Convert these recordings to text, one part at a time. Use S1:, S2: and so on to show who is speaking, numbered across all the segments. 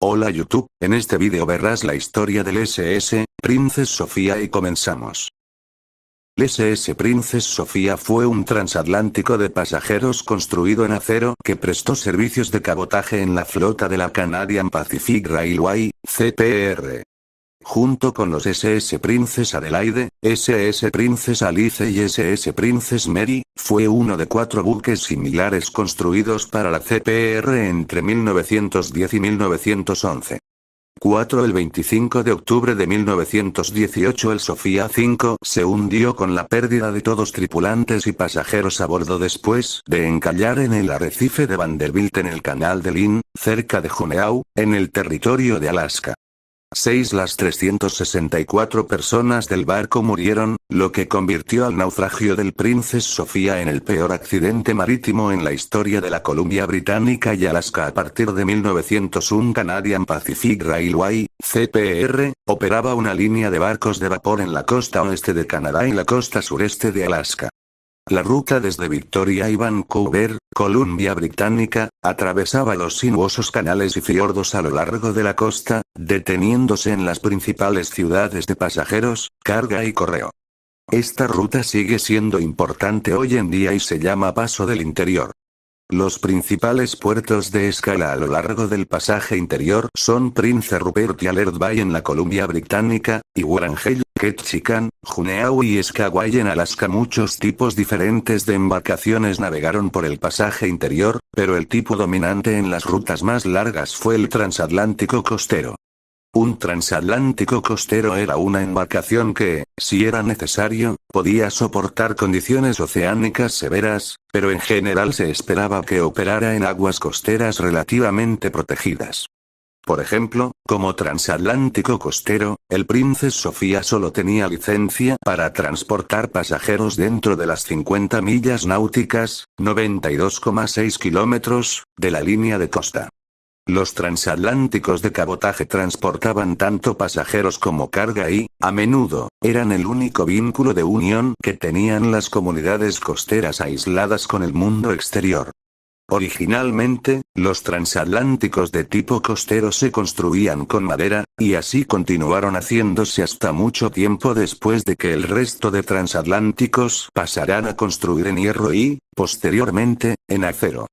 S1: Hola YouTube, en este vídeo verás la historia del SS Princess Sofía y comenzamos. El SS Princess Sofía fue un transatlántico de pasajeros construido en acero que prestó servicios de cabotaje en la flota de la Canadian Pacific Railway, CPR. Junto con los SS Princess Adelaide, SS Princess Alice y SS Princess Mary, fue uno de 4 buques similares construidos para la CPR entre 1910 y 1911. El 25 de octubre de 1918 el Sofía 5 se hundió con la pérdida de todos tripulantes y pasajeros a bordo después de encallar en el arrecife de Vanderbilt en el canal de Lynn, cerca de Juneau, en el territorio de Alaska. Las 364 personas del barco murieron, lo que convirtió al naufragio del Princess Sofía en el peor accidente marítimo en la historia de la Columbia Británica y Alaska. A partir de 1901 Canadian Pacific Railway, CPR, operaba una línea de barcos de vapor en la costa oeste de Canadá y la costa sureste de Alaska. La ruta desde Victoria y Vancouver, Columbia Británica, atravesaba los sinuosos canales y fiordos a lo largo de la costa, deteniéndose en las principales ciudades de pasajeros, carga y correo. Esta ruta sigue siendo importante hoy en día y se llama Paso del Interior. Los principales puertos de escala a lo largo del pasaje interior son Prince Rupert y Alert Bay en la Columbia Británica, y Warrangel, Ketchikan, Juneau y Skagway en Alaska. Muchos tipos diferentes de embarcaciones navegaron por el pasaje interior, pero el tipo dominante en las rutas más largas fue el transatlántico costero. Un transatlántico costero era una embarcación que, si era necesario, podía soportar condiciones oceánicas severas, pero en general se esperaba que operara en aguas costeras relativamente protegidas. Por ejemplo, como transatlántico costero, el Princess Sofía solo tenía licencia para transportar pasajeros dentro de las 50 millas náuticas, 92,6 kilómetros, de la línea de costa. Los transatlánticos de cabotaje transportaban tanto pasajeros como carga y, a menudo, eran el único vínculo de unión que tenían las comunidades costeras aisladas con el mundo exterior. Originalmente, los transatlánticos de tipo costero se construían con madera, y así continuaron haciéndose hasta mucho tiempo después de que el resto de transatlánticos pasaran a construir en hierro y, posteriormente, en acero.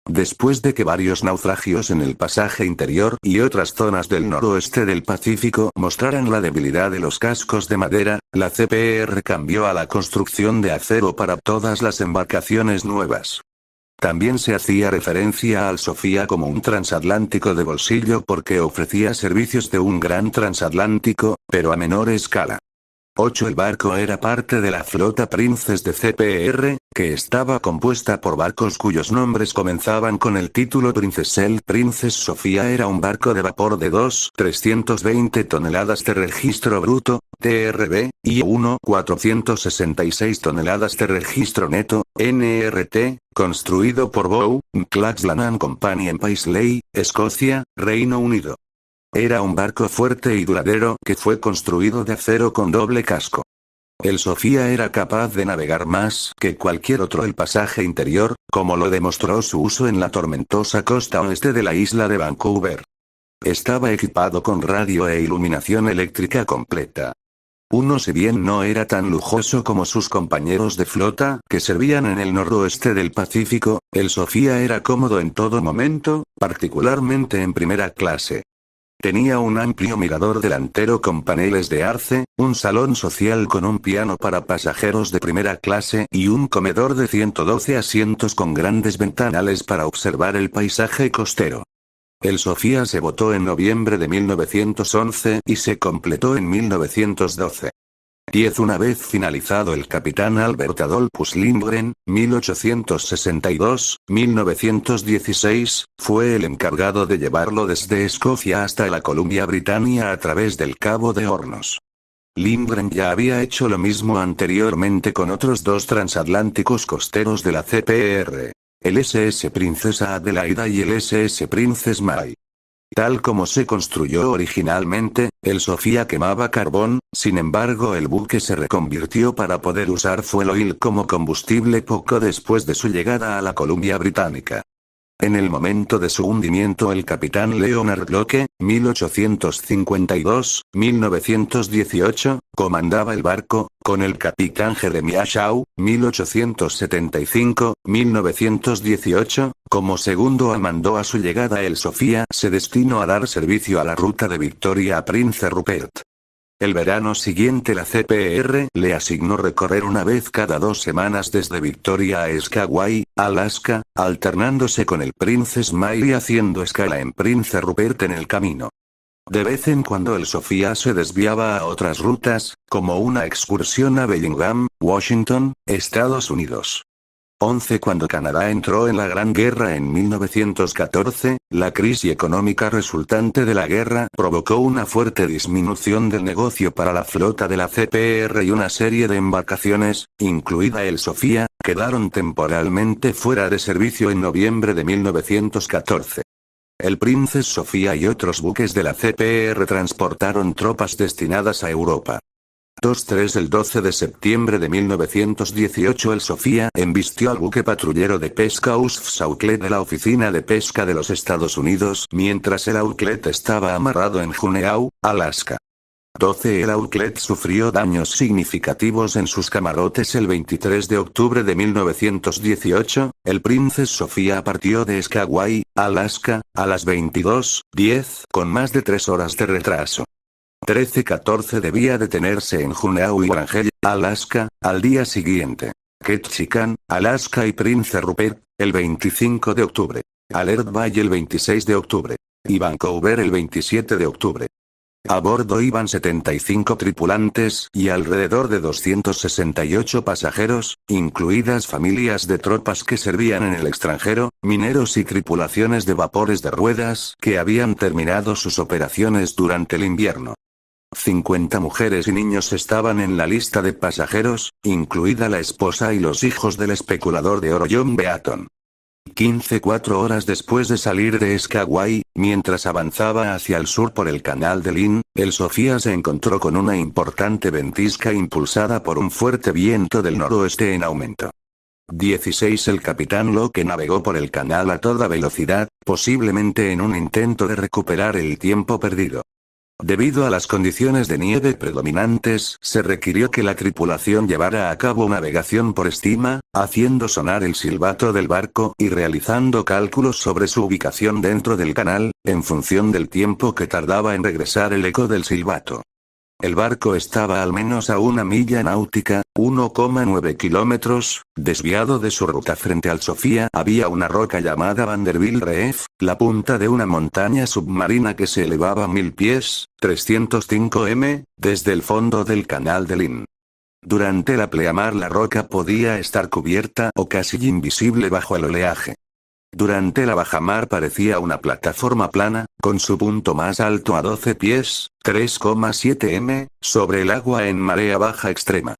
S1: Después de que varios naufragios en el pasaje interior y otras zonas del noroeste del Pacífico mostraran la debilidad de los cascos de madera, la CPR cambió a la construcción de acero para todas las embarcaciones nuevas. También se hacía referencia al Sofía como un transatlántico de bolsillo porque ofrecía servicios de un gran transatlántico, pero a menor escala. El barco era parte de la flota Princess de CPR, que estaba compuesta por barcos cuyos nombres comenzaban con el título Princess. El Princess Sofía era un barco de vapor de 320 toneladas de registro bruto, TRB, y 466 toneladas de registro neto, NRT, construido por Bow, Claxland Company en Paisley, Escocia, Reino Unido. Era un barco fuerte y duradero que fue construido de acero con doble casco. El Sofía era capaz de navegar más que cualquier otro el pasaje interior, como lo demostró su uso en la tormentosa costa oeste de la isla de Vancouver. Estaba equipado con radio e iluminación eléctrica completa. Si bien no era tan lujoso como sus compañeros de flota que servían en el noroeste del Pacífico, el Sofía era cómodo en todo momento, particularmente en primera clase. Tenía un amplio mirador delantero con paneles de arce, un salón social con un piano para pasajeros de primera clase y un comedor de 112 asientos con grandes ventanales para observar el paisaje costero. El Sofía se votó en noviembre de 1911 y se completó en 1912. Una vez finalizado el capitán Albert Adolphus Lindgren, 1862-1916, fue el encargado de llevarlo desde Escocia hasta la Columbia Británica a través del Cabo de Hornos. Lindgren ya había hecho lo mismo anteriormente con otros 2 transatlánticos costeros de la CPR, el SS Princesa Adelaida y el SS Princess Mary. Tal como se construyó originalmente, el Sofía quemaba carbón, sin embargo el buque se reconvirtió para poder usar fuel oil como combustible poco después de su llegada a la Columbia Británica. En el momento de su hundimiento el capitán Leonard Locke, 1852-1918, comandaba el barco, con el capitán Jeremiah Shaw, 1875-1918, como segundo al mando. A su llegada el Sofía se destinó a dar servicio a la ruta de Victoria a Prince Rupert. El verano siguiente la CPR le asignó recorrer una vez cada 2 semanas desde Victoria a Skagway, Alaska, alternándose con el Princess Mary y haciendo escala en Prince Rupert en el camino. De vez en cuando el Sofía se desviaba a otras rutas, como una excursión a Bellingham, Washington, Estados Unidos. 11. Cuando Canadá entró en la Gran Guerra en 1914, la crisis económica resultante de la guerra provocó una fuerte disminución del negocio para la flota de la CPR y una serie de embarcaciones, incluida el Sofía, quedaron temporalmente fuera de servicio en noviembre de 1914. El Princess Sofía y otros buques de la CPR transportaron tropas destinadas a Europa. 2-3 El 12 de septiembre de 1918 el Sofía embistió al buque patrullero de pesca USS Auckland de la Oficina de Pesca de los Estados Unidos mientras el Auckland estaba amarrado en Juneau, Alaska. 12 El Auckland sufrió daños significativos en sus camarotes. El 23 de octubre de 1918, el Princess Sofía partió de Skagway, Alaska, a las 22:10 con más de 3 horas de retraso. 13-14 debía detenerse en Juneau y Wrangell, Alaska, al día siguiente. Ketchikan, Alaska y Prince Rupert, el 25 de octubre. Alert Bay el 26 de octubre. Y Vancouver el 27 de octubre. A bordo iban 75 tripulantes y alrededor de 268 pasajeros, incluidas familias de tropas que servían en el extranjero, mineros y tripulaciones de vapores de ruedas que habían terminado sus operaciones durante el invierno. 50 mujeres y niños estaban en la lista de pasajeros, incluida la esposa y los hijos del especulador de oro John Beaton. 4 horas después de salir de Skagway, mientras avanzaba hacia el sur por el canal de Lynn, el Sofía se encontró con una importante ventisca impulsada por un fuerte viento del noroeste en aumento. 16 El capitán Locke navegó por el canal a toda velocidad, posiblemente en un intento de recuperar el tiempo perdido. Debido a las condiciones de nieve predominantes, se requirió que la tripulación llevara a cabo navegación por estima, haciendo sonar el silbato del barco y realizando cálculos sobre su ubicación dentro del canal, en función del tiempo que tardaba en regresar el eco del silbato. El barco estaba al menos a 1 milla náutica, 1,9 kilómetros, desviado de su ruta. Frente al Sofía había una roca llamada Vanderbilt Reef, la punta de una montaña submarina que se elevaba a 1000 pies, 305 m, desde el fondo del canal de Lynn. Durante la pleamar la roca podía estar cubierta o casi invisible bajo el oleaje. Durante la bajamar parecía una plataforma plana, con su punto más alto a 12 pies, 3,7 m, sobre el agua en marea baja extrema.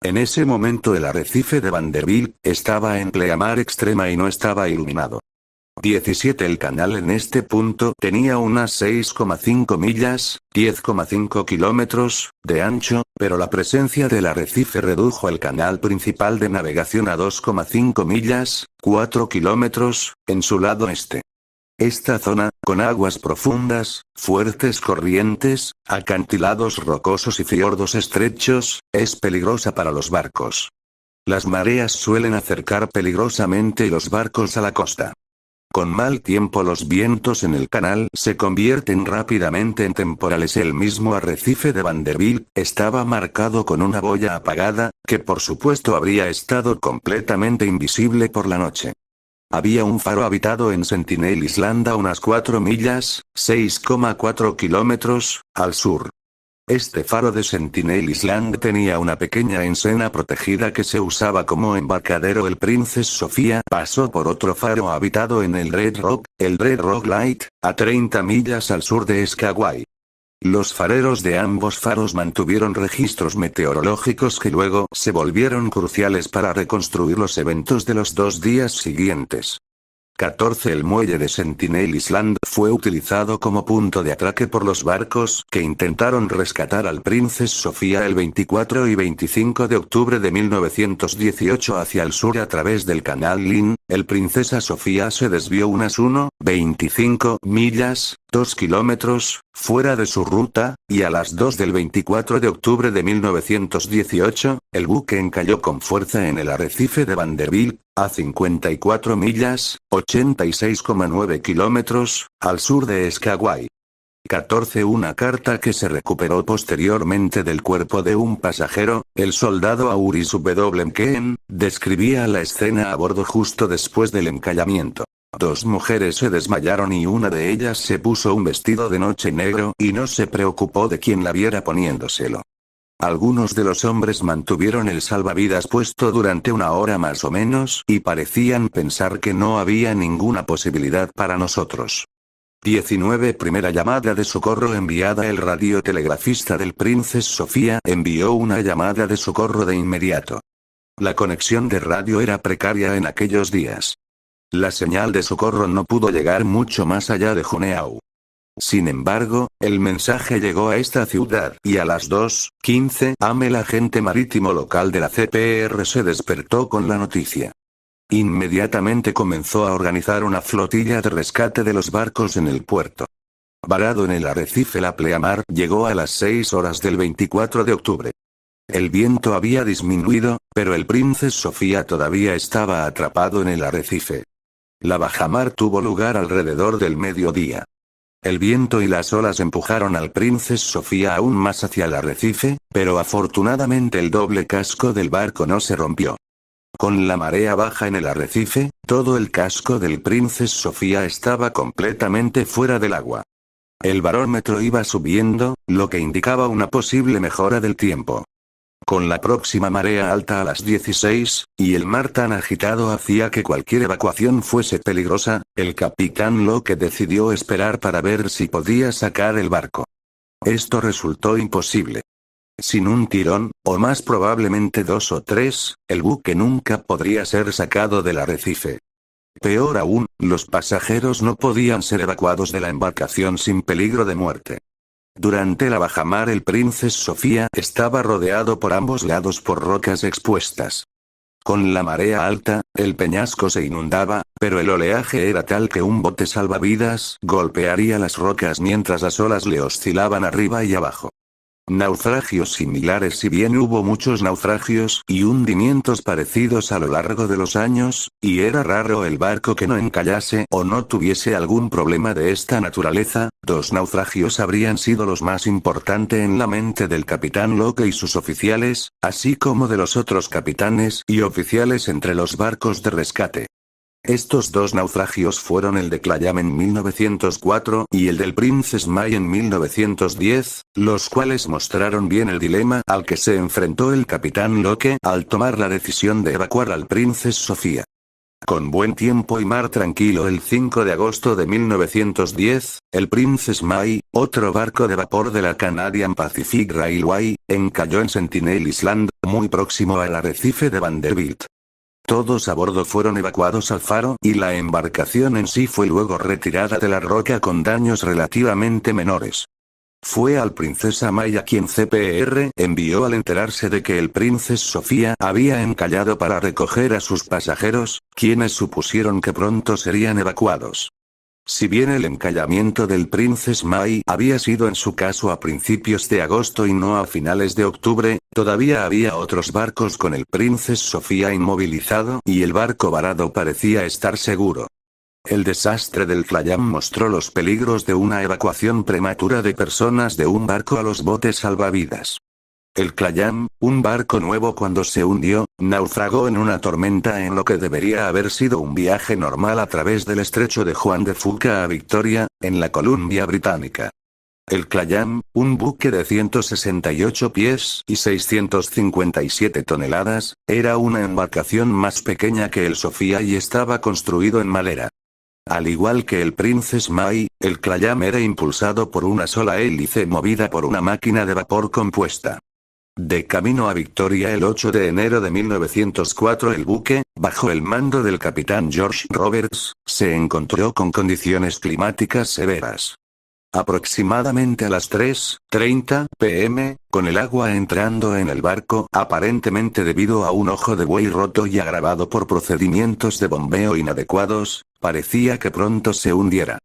S1: En ese momento el arrecife de Vanderbilt estaba en pleamar extrema y no estaba iluminado. 17 El canal en este punto tenía unas 6,5 millas, 10,5 kilómetros, de ancho, pero la presencia del arrecife redujo el canal principal de navegación a 2,5 millas, 4 kilómetros, en su lado este. Esta zona, con aguas profundas, fuertes corrientes, acantilados rocosos y fiordos estrechos, es peligrosa para los barcos. Las mareas suelen acercar peligrosamente los barcos a la costa. Con mal tiempo los vientos en el canal se convierten rápidamente en temporales. El mismo arrecife de Vanderbilt estaba marcado con una boya apagada, que por supuesto habría estado completamente invisible por la noche. Había un faro habitado en Sentinel Island a unas 4 millas, 6,4 kilómetros, al sur. Este faro de Sentinel Island tenía una pequeña encena protegida que se usaba como embarcadero. El Princess Sofía pasó por otro faro habitado en el Red Rock Light, a 30 millas al sur de Skagway. Los fareros de ambos faros mantuvieron registros meteorológicos que luego se volvieron cruciales para reconstruir los eventos de los 2 días siguientes. 14. El muelle de Sentinel Island fue utilizado como punto de atraque por los barcos que intentaron rescatar al Princess Sofía el 24 y 25 de octubre de 1918 hacia el sur a través del canal Lynn. El Princesa Sofía se desvió unas 1,25 millas, 2 kilómetros, fuera de su ruta, y a las 2 del 24 de octubre de 1918, el buque encalló con fuerza en el arrecife de Vanderbilt, a 54 millas, 86,9 kilómetros, al sur de Skagway. 14. Una carta que se recuperó posteriormente del cuerpo de un pasajero, el soldado Auris W. Ken, describía la escena a bordo justo después del encallamiento. 2 mujeres se desmayaron y una de ellas se puso un vestido de noche negro y no se preocupó de quien la viera poniéndoselo. Algunos de los hombres mantuvieron el salvavidas puesto durante 1 hora más o menos y parecían pensar que no había ninguna posibilidad para nosotros. 19. Primera llamada de socorro enviada. El radiotelegrafista del Princess Sofía envió una llamada de socorro de inmediato. La conexión de radio era precaria en aquellos días. La señal de socorro no pudo llegar mucho más allá de Juneau. Sin embargo, el mensaje llegó a esta ciudad y a las 2:15 am el agente marítimo local de la CPR se despertó con la noticia. Inmediatamente comenzó a organizar una flotilla de rescate de los barcos en el puerto. Varado en el arrecife la pleamar llegó a las 6 horas del 24 de octubre. El viento había disminuido, pero el Princess Sofía todavía estaba atrapado en el arrecife. La bajamar tuvo lugar alrededor del mediodía. El viento y las olas empujaron al Princess Sofía aún más hacia el arrecife, pero afortunadamente el doble casco del barco no se rompió. Con la marea baja en el arrecife, todo el casco del Princess Sofía estaba completamente fuera del agua. El barómetro iba subiendo, lo que indicaba una posible mejora del tiempo. Con la próxima marea alta a las 16, y el mar tan agitado hacía que cualquier evacuación fuese peligrosa, el capitán Locke decidió esperar para ver si podía sacar el barco. Esto resultó imposible. Sin un tirón, o más probablemente 2 o 3, el buque nunca podría ser sacado del arrecife. Peor aún, los pasajeros no podían ser evacuados de la embarcación sin peligro de muerte. Durante la bajamar el Princess Sofía estaba rodeado por ambos lados por rocas expuestas. Con la marea alta, el peñasco se inundaba, pero el oleaje era tal que un bote salvavidas golpearía las rocas mientras las olas le oscilaban arriba y abajo. Naufragios similares. Si bien hubo muchos naufragios y hundimientos parecidos a lo largo de los años, y era raro el barco que no encallase o no tuviese algún problema de esta naturaleza, 2 naufragios habrían sido los más importantes en la mente del capitán Locke y sus oficiales, así como de los otros capitanes y oficiales entre los barcos de rescate. Estos 2 naufragios fueron el de Clayam en 1904 y el del Princess May en 1910, los cuales mostraron bien el dilema al que se enfrentó el capitán Locke al tomar la decisión de evacuar al Princess Sofía. Con buen tiempo y mar tranquilo el 5 de agosto de 1910, el Princess May, otro barco de vapor de la Canadian Pacific Railway, encalló en Sentinel Island, muy próximo al arrecife de Vanderbilt. Todos a bordo fueron evacuados al faro y la embarcación en sí fue luego retirada de la roca con daños relativamente menores. Fue al Princesa May a quien CPR envió al enterarse de que el Princess Sofía había encallado para recoger a sus pasajeros, quienes supusieron que pronto serían evacuados. Si bien el encallamiento del Princess May había sido en su caso a principios de agosto y no a finales de octubre, todavía había otros barcos con el Princess Sofía inmovilizado y el barco varado parecía estar seguro. El desastre del Clayam mostró los peligros de una evacuación prematura de personas de un barco a los botes salvavidas. El Clayam, un barco nuevo cuando se hundió, naufragó en una tormenta en lo que debería haber sido un viaje normal a través del estrecho de Juan de Fuca a Victoria, en la Columbia Británica. El Clayam, un buque de 168 pies y 657 toneladas, era una embarcación más pequeña que el Sofía y estaba construido en madera. Al igual que el Princess May, el Clayam era impulsado por una sola hélice movida por una máquina de vapor compuesta. De camino a Victoria el 8 de enero de 1904 el buque, bajo el mando del capitán George Roberts, se encontró con condiciones climáticas severas. Aproximadamente a las 3:30 p.m., con el agua entrando en el barco, aparentemente debido a un ojo de buey roto y agravado por procedimientos de bombeo inadecuados, parecía que pronto se hundiera.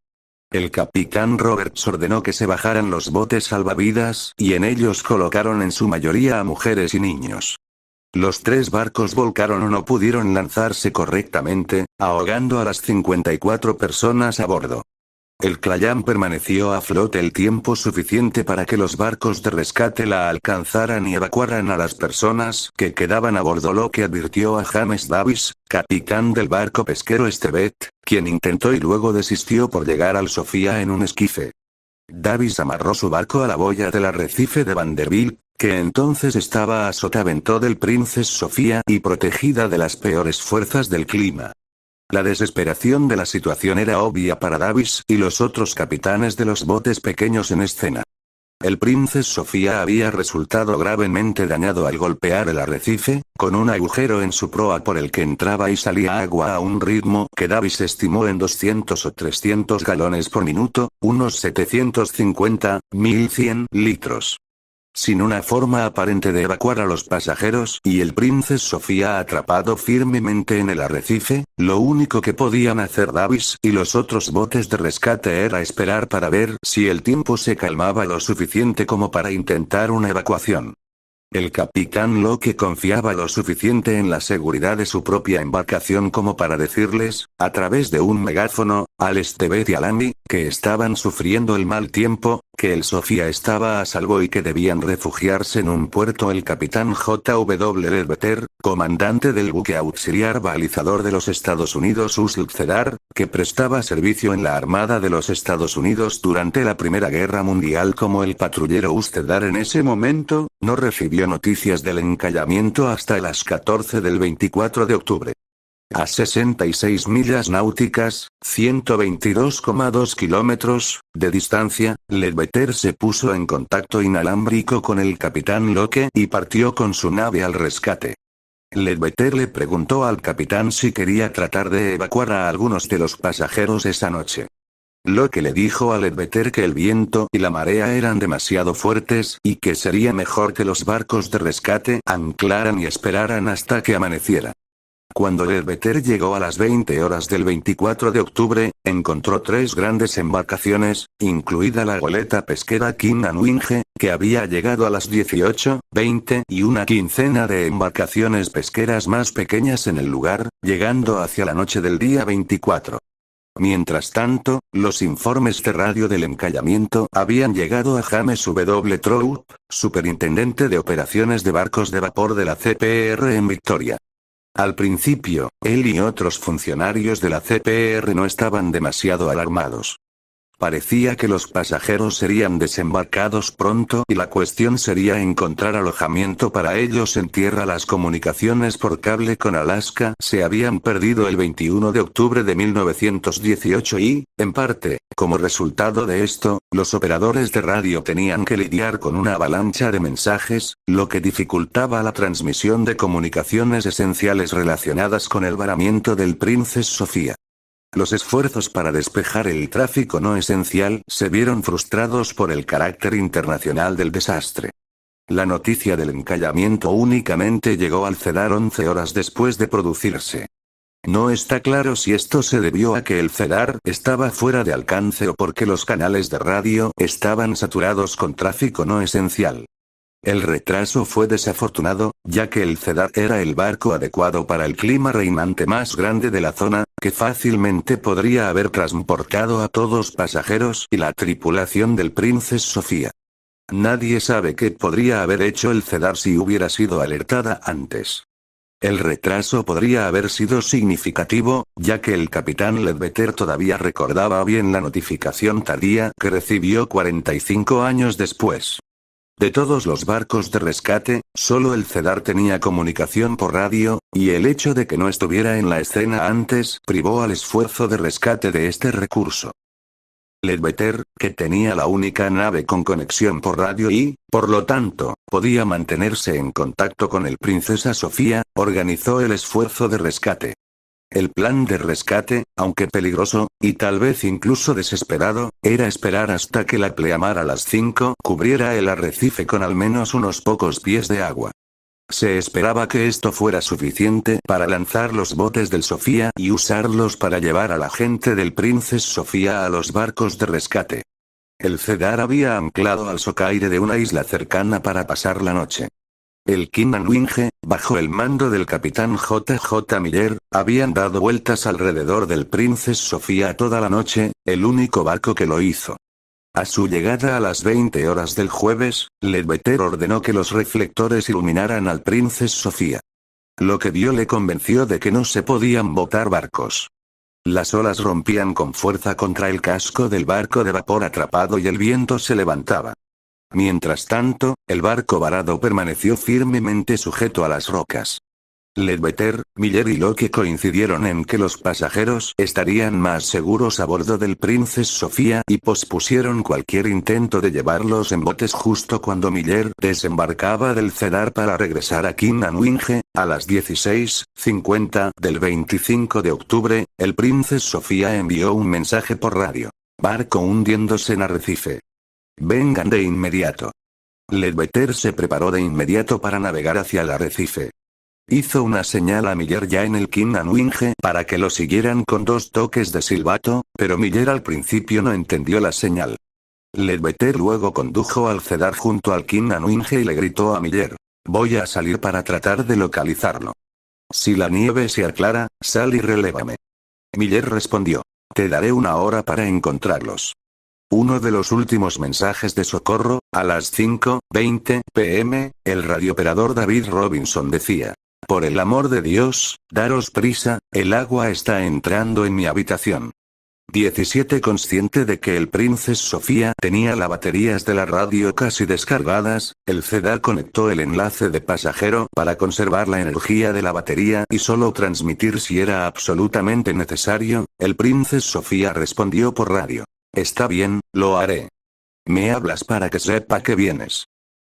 S1: El capitán Roberts ordenó que se bajaran los botes salvavidas, y en ellos colocaron en su mayoría a mujeres y niños. Los 3 barcos volcaron o no pudieron lanzarse correctamente, ahogando a las 54 personas a bordo. El Clallam permaneció a flote el tiempo suficiente para que los barcos de rescate la alcanzaran y evacuaran a las personas que quedaban a bordo, lo que advirtió a James Davis, capitán del barco pesquero Stebet, quien intentó y luego desistió por llegar al Sofía en un esquife. Davis amarró su barco a la boya del arrecife de Vanderbilt, que entonces estaba a sotavento del Princess Sofía y protegida de las peores fuerzas del clima. La desesperación de la situación era obvia para Davis y los otros capitanes de los botes pequeños en escena. El Princess Sofía había resultado gravemente dañado al golpear el arrecife, con un agujero en su proa por el que entraba y salía agua a un ritmo que Davis estimó en 200 o 300 galones por minuto, unos 750.100 litros. Sin una forma aparente de evacuar a los pasajeros y el Princess Sofía atrapado firmemente en el arrecife, lo único que podían hacer Davis y los otros botes de rescate era esperar para ver si el tiempo se calmaba lo suficiente como para intentar una evacuación. El capitán Locke confiaba lo suficiente en la seguridad de su propia embarcación como para decirles, a través de un megáfono, al Stebet y al Andy, que estaban sufriendo el mal tiempo, que el Sofía estaba a salvo y que debían refugiarse en un puerto. El capitán J.W. Ledbetter, comandante del buque auxiliar balizador de los Estados Unidos USL Cedar, que prestaba servicio en la Armada de los Estados Unidos durante la Primera Guerra Mundial como el patrullero USL en ese momento, no recibió noticias del encallamiento hasta las 14 del 24 de octubre. A 66 millas náuticas, 122,2 kilómetros, de distancia, Ledbetter se puso en contacto inalámbrico con el capitán Locke y partió con su nave al rescate. Ledbetter le preguntó al capitán si quería tratar de evacuar a algunos de los pasajeros esa noche. Locke le dijo a Ledbetter que el viento y la marea eran demasiado fuertes y que sería mejor que los barcos de rescate anclaran y esperaran hasta que amaneciera. Cuando Ledbetter llegó a las 20 horas del 24 de octubre, encontró 3 grandes embarcaciones, incluida la goleta pesquera King and Winge, que había llegado a las 18:20 y una quincena de embarcaciones pesqueras más pequeñas en el lugar, llegando hacia la noche del día 24. Mientras tanto, los informes de radio del encallamiento habían llegado a James W. Troup, superintendente de operaciones de barcos de vapor de la CPR en Victoria. Al principio, él y otros funcionarios de la CPR no estaban demasiado alarmados. Parecía que los pasajeros serían desembarcados pronto y la cuestión sería encontrar alojamiento para ellos en tierra. Las comunicaciones por cable con Alaska se habían perdido el 21 de octubre de 1918 y, en parte, como resultado de esto, los operadores de radio tenían que lidiar con una avalancha de mensajes, lo que dificultaba la transmisión de comunicaciones esenciales relacionadas con el varamiento del Princess Sofía. Los esfuerzos para despejar el tráfico no esencial se vieron frustrados por el carácter internacional del desastre. La noticia del encallamiento únicamente llegó al Cedar 11 horas después de producirse. No está claro si esto se debió a que el Cedar estaba fuera de alcance o porque los canales de radio estaban saturados con tráfico no esencial. El retraso fue desafortunado, ya que el Cedar era el barco adecuado para el clima reinante más grande de la zona, que fácilmente podría haber transportado a todos pasajeros y la tripulación del Princess Sofía. Nadie sabe qué podría haber hecho el Cedar si hubiera sido alertada antes. El retraso podría haber sido significativo, ya que el capitán Ledbetter todavía recordaba bien la notificación tardía que recibió 45 años después. De todos los barcos de rescate, solo el Cedar tenía comunicación por radio, y el hecho de que no estuviera en la escena antes privó al esfuerzo de rescate de este recurso. Ledbetter, que tenía la única nave con conexión por radio y, por lo tanto, podía mantenerse en contacto con el Princesa Sofía, organizó el esfuerzo de rescate. El plan de rescate, aunque peligroso, y tal vez incluso desesperado, era esperar hasta que la pleamar a las 5 cubriera el arrecife con al menos unos pocos pies de agua. Se esperaba que esto fuera suficiente para lanzar los botes del Sofía y usarlos para llevar a la gente del Princess Sofía a los barcos de rescate. El Cedar había anclado al socaire de una isla cercana para pasar la noche. El Kinanwinge, bajo el mando del capitán J.J. Miller, habían dado vueltas alrededor del Princess Sofía toda la noche, el único barco que lo hizo. A su llegada a las 20 horas del jueves, Ledbetter ordenó que los reflectores iluminaran al Princess Sofía. Lo que vio le convenció de que no se podían botar barcos. Las olas rompían con fuerza contra el casco del barco de vapor atrapado y el viento se levantaba. Mientras tanto, el barco varado permaneció firmemente sujeto a las rocas. Ledbetter, Miller y Locke coincidieron en que los pasajeros estarían más seguros a bordo del Princess Sofía y pospusieron cualquier intento de llevarlos en botes justo cuando Miller desembarcaba del Cedar para regresar a Kinanwinge. A las 16:50 del 25 de octubre, el Princess Sofía envió un mensaje por radio. Barco hundiéndose en arrecife. Vengan de inmediato. Ledbetter se preparó de inmediato para navegar hacia el arrecife. Hizo una señal a Miller ya en el Kinanwinge para que lo siguieran con 2 toques de silbato, pero Miller al principio no entendió la señal. Ledbetter luego condujo al Cedar junto al Kinanwinge y le gritó a Miller: voy a salir para tratar de localizarlo. Si la nieve se aclara, sal y relévame. Miller respondió: te daré 1 hora para encontrarlos. Uno de los últimos mensajes de socorro, a las 5:20 p.m., el radiooperador David Robinson decía: por el amor de Dios, daros prisa, el agua está entrando en mi habitación. 17 Consciente de que el Princess Sofía tenía las baterías de la radio casi descargadas, el Cedar conectó el enlace de pasajero para conservar la energía de la batería y solo transmitir si era absolutamente necesario. El Princess Sofía respondió por radio: está bien, lo haré. Me hablas para que sepa que vienes.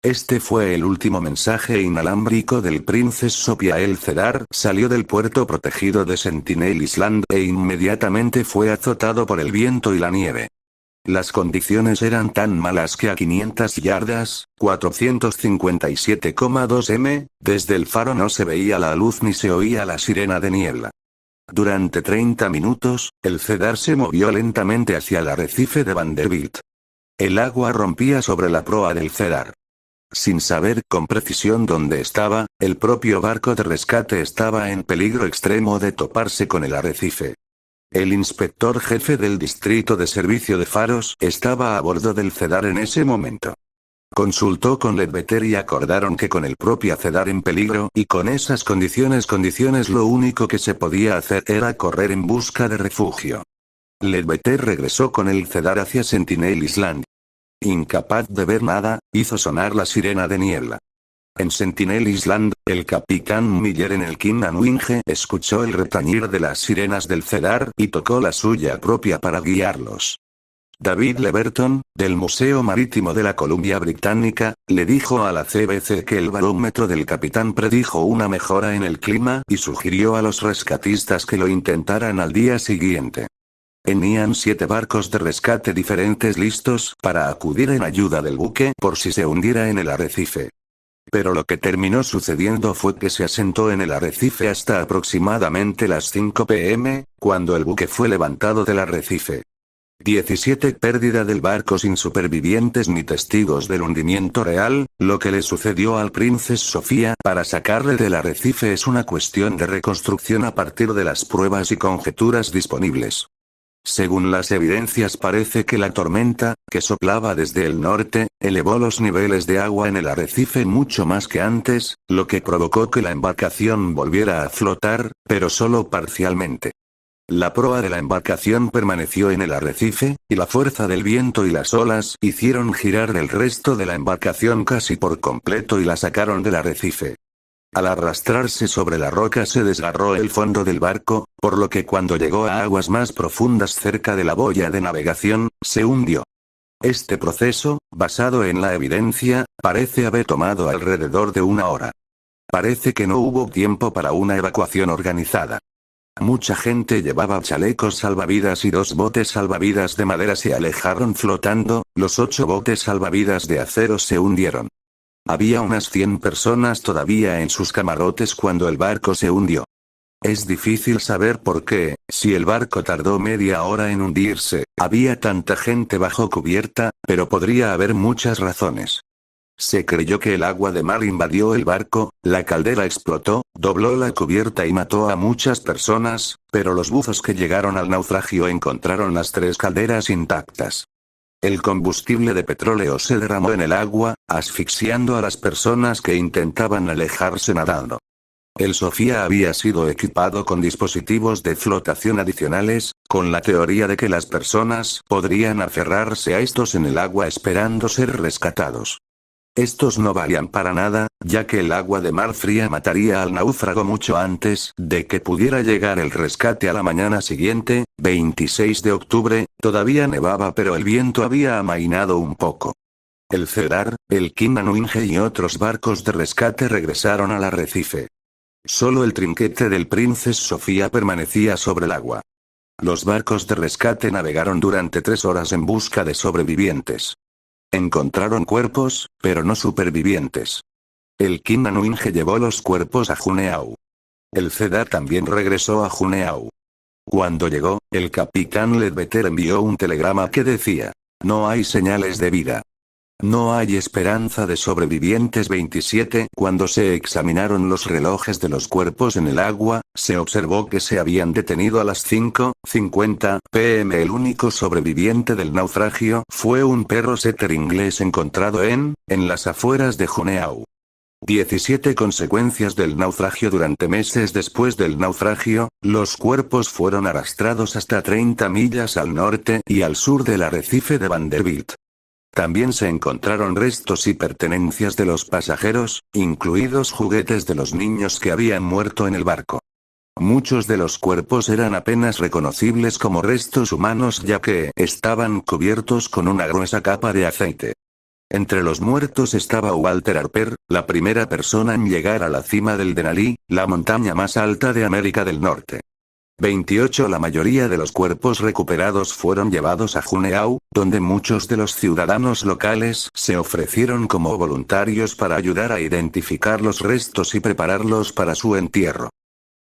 S1: Este fue el último mensaje inalámbrico del Princess Sofía. El Cedar salió del puerto protegido de Sentinel Island e inmediatamente fue azotado por el viento y la nieve. Las condiciones eran tan malas que a 500 yardas, 457,2 m, desde el faro no se veía la luz ni se oía la sirena de niebla. Durante 30 minutos, el Cedar se movió lentamente hacia el arrecife de Vanderbilt. El agua rompía sobre la proa del Cedar. Sin saber con precisión dónde estaba, el propio barco de rescate estaba en peligro extremo de toparse con el arrecife. El inspector jefe del distrito de servicio de faros estaba a bordo del Cedar en ese momento. Consultó con Ledbetter y acordaron que con el propio Cedar en peligro y con esas condiciones lo único que se podía hacer era correr en busca de refugio. Ledbetter regresó con el Cedar hacia Sentinel Island. Incapaz de ver nada, hizo sonar la sirena de niebla. En Sentinel Island, el capitán Miller en el Kinanwinge escuchó el retañir de las sirenas del Cedar y tocó la suya propia para guiarlos. David Leverton, del Museo Marítimo de la Columbia Británica, le dijo a la CBC que el barómetro del capitán predijo una mejora en el clima y sugirió a los rescatistas que lo intentaran al día siguiente. Tenían 7 barcos de rescate diferentes listos para acudir en ayuda del buque por si se hundiera en el arrecife. Pero lo que terminó sucediendo fue que se asentó en el arrecife hasta aproximadamente las 5 p.m., cuando el buque fue levantado del arrecife. 17 Pérdida del barco sin supervivientes ni testigos del hundimiento real. Lo que le sucedió al Princess Sofía para sacarle del arrecife es una cuestión de reconstrucción a partir de las pruebas y conjeturas disponibles. Según las evidencias parece que la tormenta, que soplaba desde el norte, elevó los niveles de agua en el arrecife mucho más que antes, lo que provocó que la embarcación volviera a flotar, pero solo parcialmente. La proa de la embarcación permaneció en el arrecife, y la fuerza del viento y las olas hicieron girar el resto de la embarcación casi por completo y la sacaron del arrecife. Al arrastrarse sobre la roca se desgarró el fondo del barco, por lo que cuando llegó a aguas más profundas cerca de la boya de navegación, se hundió. Este proceso, basado en la evidencia, parece haber tomado alrededor de 1 hora. Parece que no hubo tiempo para una evacuación organizada. Mucha gente llevaba chalecos salvavidas y 2 botes salvavidas de madera se alejaron flotando, los 8 botes salvavidas de acero se hundieron. Había unas 100 personas todavía en sus camarotes cuando el barco se hundió. Es difícil saber por qué, si el barco tardó media hora en hundirse, había tanta gente bajo cubierta, pero podría haber muchas razones. Se creyó que el agua de mar invadió el barco, la caldera explotó, dobló la cubierta y mató a muchas personas, pero los buzos que llegaron al naufragio encontraron las 3 calderas intactas. El combustible de petróleo se derramó en el agua, asfixiando a las personas que intentaban alejarse nadando. El Sofía había sido equipado con dispositivos de flotación adicionales, con la teoría de que las personas podrían aferrarse a estos en el agua esperando ser rescatados. Estos no valían para nada, ya que el agua de mar fría mataría al náufrago mucho antes de que pudiera llegar el rescate a la mañana siguiente, 26 de octubre, todavía nevaba pero el viento había amainado un poco. El Cedar, el Kinnanuinge y otros barcos de rescate regresaron al arrecife. Solo el trinquete del Princess Sofía permanecía sobre el agua. Los barcos de rescate navegaron durante 3 horas en busca de sobrevivientes. Encontraron cuerpos, pero no supervivientes. El Kinnanuinge llevó los cuerpos a Juneau. El Cedar también regresó a Juneau. Cuando llegó, el capitán Ledbetter envió un telegrama que decía: "No hay señales de vida. No hay esperanza de sobrevivientes". 27. Cuando se examinaron los relojes de los cuerpos en el agua, se observó que se habían detenido a las 5:50 p.m. El único sobreviviente del naufragio fue un perro setter inglés encontrado en las afueras de Juneau. 17 consecuencias del naufragio. Durante meses después del naufragio, los cuerpos fueron arrastrados hasta 30 millas al norte y al sur del arrecife de Vanderbilt. También se encontraron restos y pertenencias de los pasajeros, incluidos juguetes de los niños que habían muerto en el barco. Muchos de los cuerpos eran apenas reconocibles como restos humanos ya que estaban cubiertos con una gruesa capa de aceite. Entre los muertos estaba Walter Harper, la primera persona en llegar a la cima del Denali, la montaña más alta de América del Norte. 28. La mayoría de los cuerpos recuperados fueron llevados a Juneau, donde muchos de los ciudadanos locales se ofrecieron como voluntarios para ayudar a identificar los restos y prepararlos para su entierro.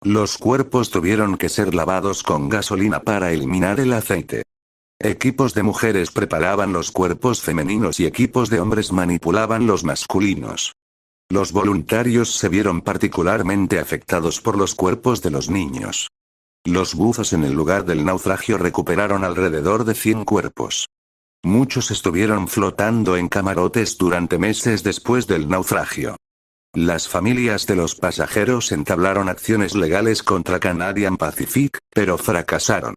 S1: Los cuerpos tuvieron que ser lavados con gasolina para eliminar el aceite. Equipos de mujeres preparaban los cuerpos femeninos y equipos de hombres manipulaban los masculinos. Los voluntarios se vieron particularmente afectados por los cuerpos de los niños. Los buzos en el lugar del naufragio recuperaron alrededor de 100 cuerpos. Muchos estuvieron flotando en camarotes durante meses después del naufragio. Las familias de los pasajeros entablaron acciones legales contra Canadian Pacific, pero fracasaron.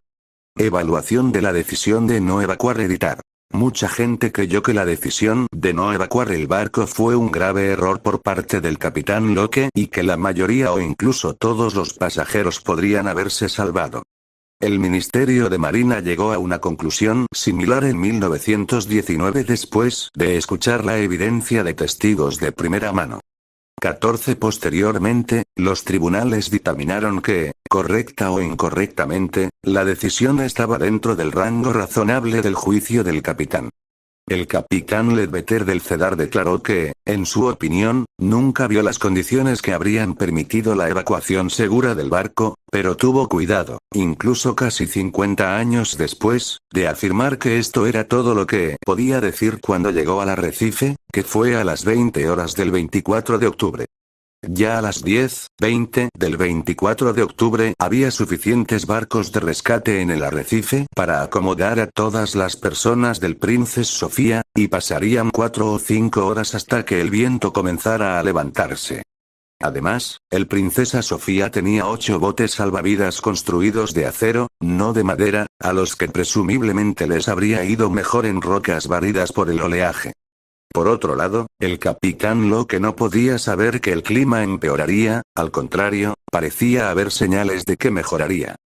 S1: Evaluación de la decisión de no evacuar. Editar. Mucha gente creyó que la decisión de no evacuar el barco fue un grave error por parte del capitán Locke y que la mayoría o incluso todos los pasajeros podrían haberse salvado. El Ministerio de Marina llegó a una conclusión similar en 1919 después de escuchar la evidencia de testigos de primera mano. 14. Posteriormente, los tribunales dictaminaron que, correcta o incorrectamente, la decisión estaba dentro del rango razonable del juicio del capitán. El capitán Ledbetter del Cedar declaró que, en su opinión, nunca vio las condiciones que habrían permitido la evacuación segura del barco, pero tuvo cuidado, incluso casi 50 años después, de afirmar que esto era todo lo que podía decir cuando llegó al arrecife, que fue a las 20 horas del 24 de octubre. Ya a las 10:20 del 24 de octubre había suficientes barcos de rescate en el arrecife para acomodar a todas las personas del Princess Sofía, y pasarían 4 o 5 horas hasta que el viento comenzara a levantarse. Además, el Princesa Sofía tenía 8 botes salvavidas construidos de acero, no de madera, a los que presumiblemente les habría ido mejor en rocas barridas por el oleaje. Por otro lado, el capitán Locke no podía saber que el clima empeoraría, al contrario, parecía haber señales de que mejoraría.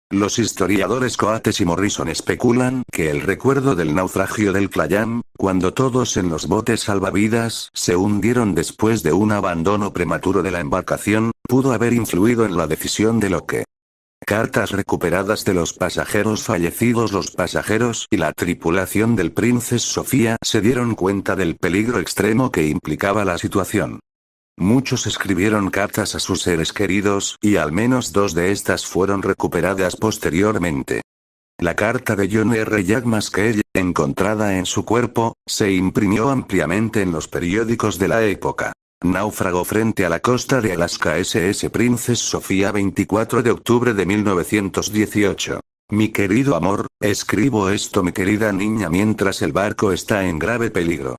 S1: Los historiadores Coates y Morrison especulan que el recuerdo del naufragio del Clayam, cuando todos en los botes salvavidas se hundieron después de un abandono prematuro de la embarcación, pudo haber influido en la decisión de Locke. Cartas recuperadas de los pasajeros fallecidos. Los pasajeros y la tripulación del Princess Sofía se dieron cuenta del peligro extremo que implicaba la situación. Muchos escribieron cartas a sus seres queridos y al menos 2 de estas fueron recuperadas posteriormente. La carta de John R. Jack Maskell, encontrada en su cuerpo, se imprimió ampliamente en los periódicos de la época. Náufrago frente a la costa de Alaska, SS Princess Sofía, 24 de octubre de 1918. Mi querido amor, escribo esto mi querida niña mientras el barco está en grave peligro.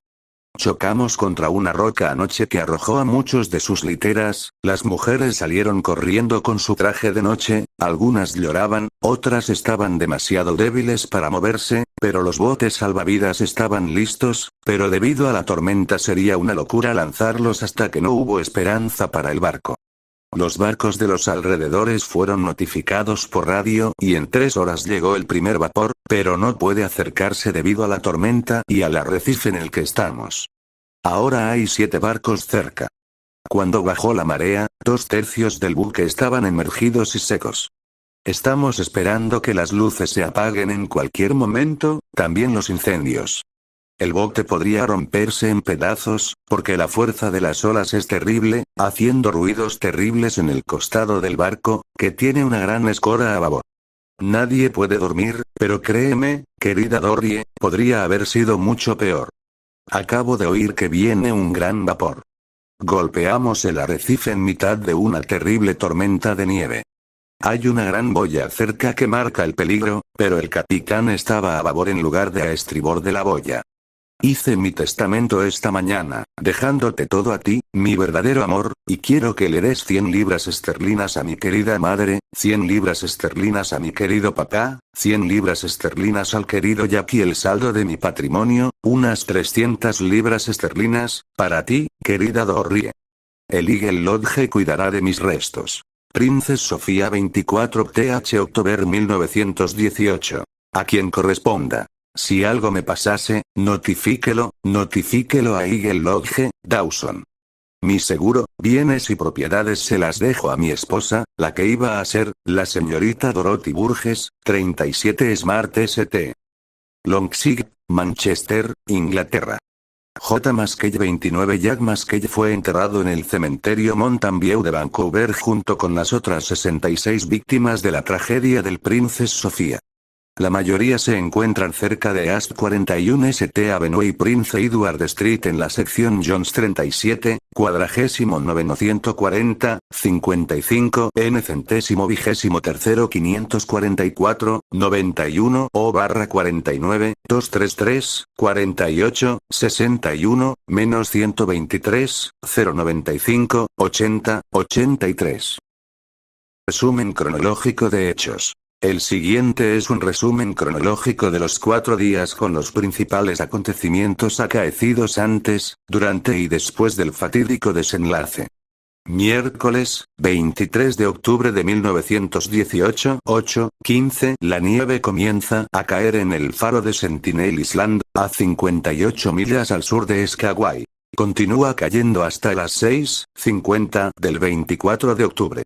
S1: Chocamos contra una roca anoche que arrojó a muchos de sus literas, las mujeres salieron corriendo con su traje de noche, algunas lloraban, otras estaban demasiado débiles para moverse, pero los botes salvavidas estaban listos, pero debido a la tormenta sería una locura lanzarlos hasta que no hubo esperanza para el barco. Los barcos de los alrededores fueron notificados por radio y en 3 horas llegó el primer vapor, pero no puede acercarse debido a la tormenta y al arrecife en el que estamos. Ahora hay 7 barcos cerca. Cuando bajó la marea, 2/3 del buque estaban emergidos y secos. Estamos esperando que las luces se apaguen en cualquier momento, también los incendios. El bote podría romperse en pedazos, porque la fuerza de las olas es terrible, haciendo ruidos terribles en el costado del barco, que tiene una gran escora a babor. Nadie puede dormir, pero créeme, querida Dorie, podría haber sido mucho peor. Acabo de oír que viene un gran vapor. Golpeamos el arrecife en mitad de una terrible tormenta de nieve. Hay una gran boya cerca que marca el peligro, pero el capitán estaba a babor en lugar de a estribor de la boya. Hice mi testamento esta mañana, dejándote todo a ti, mi verdadero amor, y quiero que le des 100 libras esterlinas a mi querida madre, 100 libras esterlinas a mi querido papá, 100 libras esterlinas al querido Jack y el saldo de mi patrimonio, unas 300 libras esterlinas, para ti, querida Dorie. El Eagle Lodge cuidará de mis restos. Princess Sofía, 24 th October 1918. A quien corresponda. Si algo me pasase, notifíquelo a Eagle Lodge, Dawson. Mi seguro, bienes y propiedades se las dejo a mi esposa, la que iba a ser, la señorita Dorothy Burgess, 37 Smart St. Longsig, Manchester, Inglaterra. J. Maskell, 29 Jack Maskell fue enterrado en el cementerio Mountain View de Vancouver junto con las otras 66 víctimas de la tragedia del Princess Sofía. La mayoría se encuentran cerca de East 41 St Avenue y Prince Edward Street en la sección Jones 37, 4940, 55 N centésimo 23 544, 91 O/49, 233, 48, 61, menos 123, 095, 80, 83. Resumen cronológico de hechos. El siguiente es un resumen cronológico de los 4 días con los principales acontecimientos acaecidos antes, durante y después del fatídico desenlace. Miércoles, 23 de octubre de 1918, 8:15. La nieve comienza a caer en el faro de Sentinel Island, a 58 millas al sur de Skagway. Continúa cayendo hasta las 6:50 del 24 de octubre.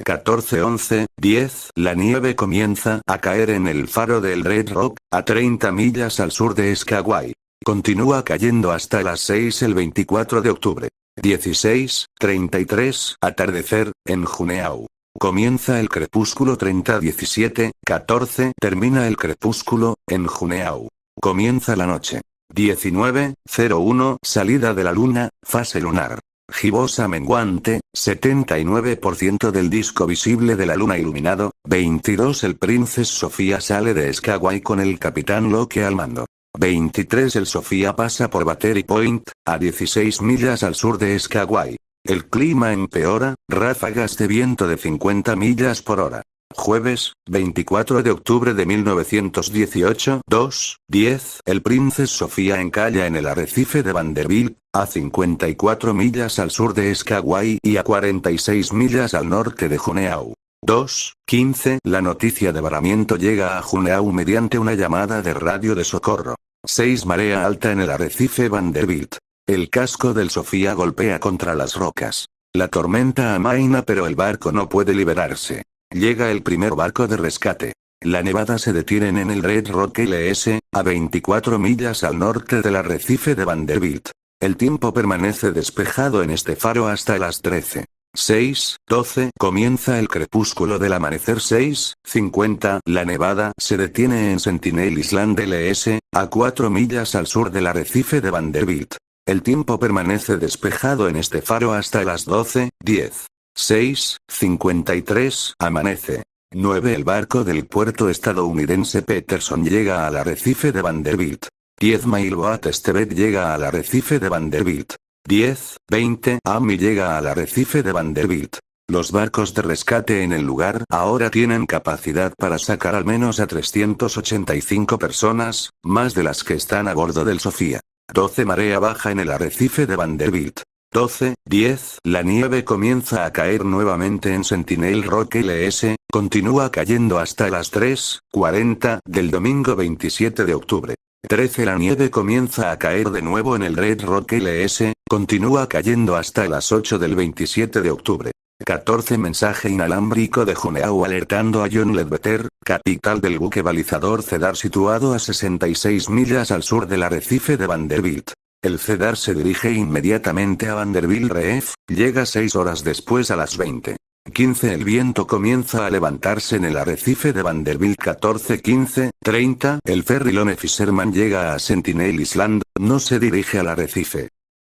S1: 14:11:10. La nieve comienza a caer en el faro del Red Rock, a 30 millas al sur de Skagway. Continúa cayendo hasta las 6 el 24 de octubre. 16:33. Atardecer, en Juneau. Comienza el crepúsculo. 30:17:14. Termina el crepúsculo, en Juneau. Comienza la noche. 19:01. Salida de la luna, fase lunar. Gibosa menguante, 79% del disco visible de la luna iluminado. 22 El Princess Sofía sale de Skagway con el capitán Locke al mando. 23 El Sofía pasa por Battery Point, a 16 millas al sur de Skagway. El clima empeora, ráfagas de viento de 50 millas por hora. Jueves, 24 de octubre de 1918, 2:10. El Princess Sofía encalla en el arrecife de Vanderbilt, a 54 millas al sur de Skagway y a 46 millas al norte de Juneau. 2:15. La noticia de varamiento llega a Juneau mediante una llamada de radio de socorro. 6. Marea alta en el arrecife Vanderbilt. El casco del Sofía golpea contra las rocas. La tormenta amaina pero el barco no puede liberarse. Llega el primer barco de rescate. La nevada se detienen en el Red Rock LS, a 24 millas al norte del arrecife de Vanderbilt. El tiempo permanece despejado en este faro hasta las 13:12. Comienza el crepúsculo del amanecer. 6:50. La nevada se detiene en Sentinel Island LS, a 4 millas al sur del arrecife de Vanderbilt. El tiempo permanece despejado en este faro hasta las 12:10. 6:53. Amanece. 9. El barco del puerto estadounidense Peterson llega al arrecife de Vanderbilt. 10. Mailboat Estebet llega al arrecife de Vanderbilt. 10:20. Amy llega al arrecife de Vanderbilt. Los barcos de rescate en el lugar ahora tienen capacidad para sacar al menos a 385 personas, más de las que están a bordo del Sofía. 12. Marea baja en el arrecife de Vanderbilt. 12:10. La nieve comienza a caer nuevamente en Sentinel Rock LS, continúa cayendo hasta las 3:40 del domingo 27 de octubre. 13. La nieve comienza a caer de nuevo en el Red Rock LS, continúa cayendo hasta las 8 del 27 de octubre. 14. Mensaje inalámbrico de Juneau alertando a John Ledbetter, capital del buque balizador Cedar situado a 66 millas al sur del arrecife de Vanderbilt. El Cedar se dirige inmediatamente a Vanderbilt Reef, llega 6 horas después a las 20:15. El viento comienza a levantarse en el arrecife de Vanderbilt. 14:15:30. El ferry Lone Fisherman llega a Sentinel Island, no se dirige al arrecife.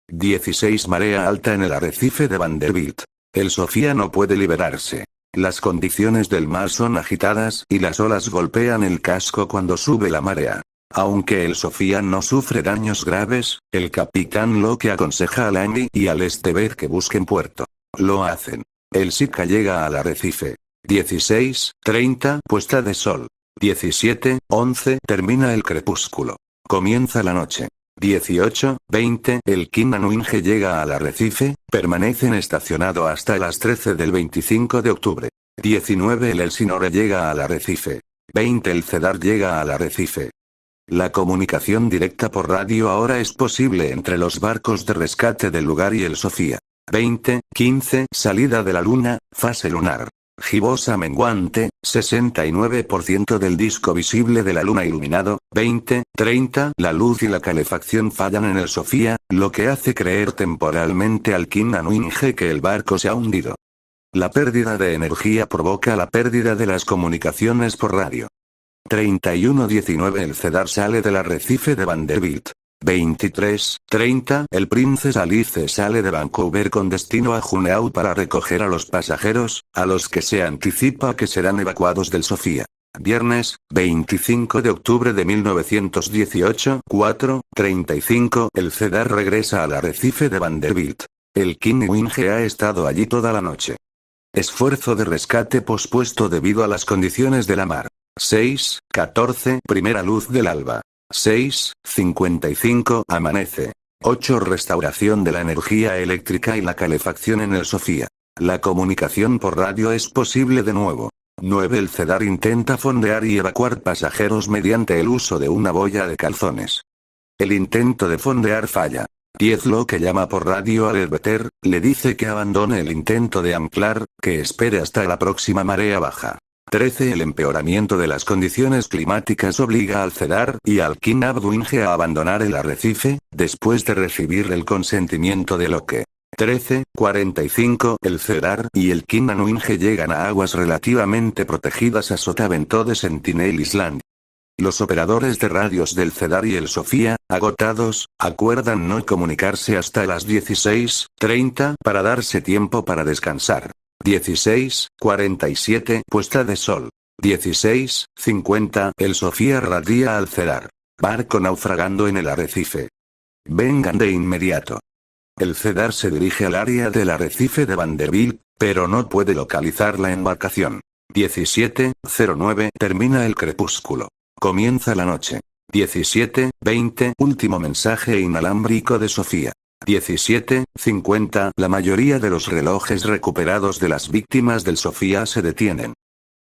S1: 16. Marea alta en el arrecife de Vanderbilt. El Sofía no puede liberarse. Las condiciones del mar son agitadas y las olas golpean el casco cuando sube la marea. Aunque el Sofía no sufre daños graves, el capitán Locke aconseja a Landy y al Estebet que busquen puerto. Lo hacen. El Sitka llega al arrecife. 16:30. Puesta de sol. 17:11. Termina el crepúsculo. Comienza la noche. 18:20. El Kinanwinge llega al arrecife, permanecen estacionado hasta las 13 del 25 de octubre. 19. El Elsinore llega al arrecife. 20. El Cedar llega al arrecife. La comunicación directa por radio ahora es posible entre los barcos de rescate del lugar y el Sofía. 20:15. Salida de la luna, fase lunar. Gibosa menguante, 69% del disco visible de la luna iluminado. 20:30. La luz y la calefacción fallan en el Sofía, lo que hace creer temporalmente al Kinanwinge que el barco se ha hundido. La pérdida de energía provoca la pérdida de las comunicaciones por radio. 31:19. El Cedar sale del arrecife de Vanderbilt. 23:30. El Princess Alice sale de Vancouver con destino a Juneau para recoger a los pasajeros, a los que se anticipa que serán evacuados del Sofía. Viernes, 25 de octubre de 1918, 4:35. El Cedar regresa al arrecife de Vanderbilt. El Kinanwinge ha estado allí toda la noche. Esfuerzo de rescate pospuesto debido a las condiciones de la mar. 6:14. Primera luz del alba. 6:55. Amanece. 8. Restauración de la energía eléctrica y la calefacción en el Sofía. La comunicación por radio es posible de nuevo. 9. El Cedar intenta fondear y evacuar pasajeros mediante el uso de una boya de calzones. El intento de fondear falla. 10. Locke llama por radio a Ledbetter, le dice que abandone el intento de anclar, que espere hasta la próxima marea baja. 13. El empeoramiento de las condiciones climáticas obliga al Cedar y al Kinanwinge a abandonar el arrecife, después de recibir el consentimiento de Locke. 13:45. El Cedar y el Kinanwinge llegan a aguas relativamente protegidas a Sotavento de Sentinel Island. Los operadores de radios del Cedar y el Sofía, agotados, acuerdan no comunicarse hasta las 16:30 para darse tiempo para descansar. 16:47. Puesta de sol. 16:50. El Sofía radia al Cedar. Barco naufragando en el arrecife. Vengan de inmediato. El Cedar se dirige al área del arrecife de Vanderbilt, pero no puede localizar la embarcación. 17:09 termina el crepúsculo. Comienza la noche. 17:20 último mensaje inalámbrico de Sofía. 17:50 la mayoría de los relojes recuperados de las víctimas del Sofía se detienen.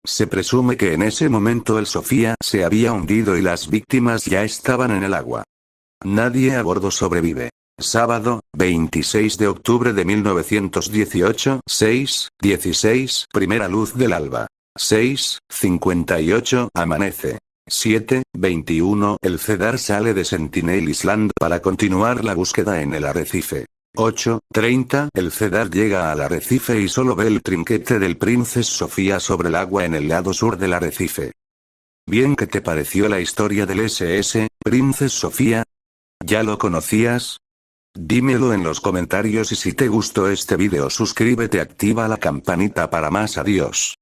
S1: Se presume que en ese momento el Sofía se había hundido y las víctimas ya estaban en el agua. Nadie a bordo sobrevive. Sábado, 26 de octubre de 1918, 6:16 primera luz del alba. 6:58 amanece. 7:21 el Cedar sale de Sentinel Island para continuar la búsqueda en el arrecife. 8:30 el Cedar llega al arrecife y solo ve el trinquete del Princess Sofía sobre el agua en el lado sur del arrecife. Bien, ¿qué te pareció la historia del SS, Princess Sofía? ¿Ya lo conocías? Dímelo en los comentarios y si te gustó este vídeo suscríbete, activa la campanita para más. Adiós.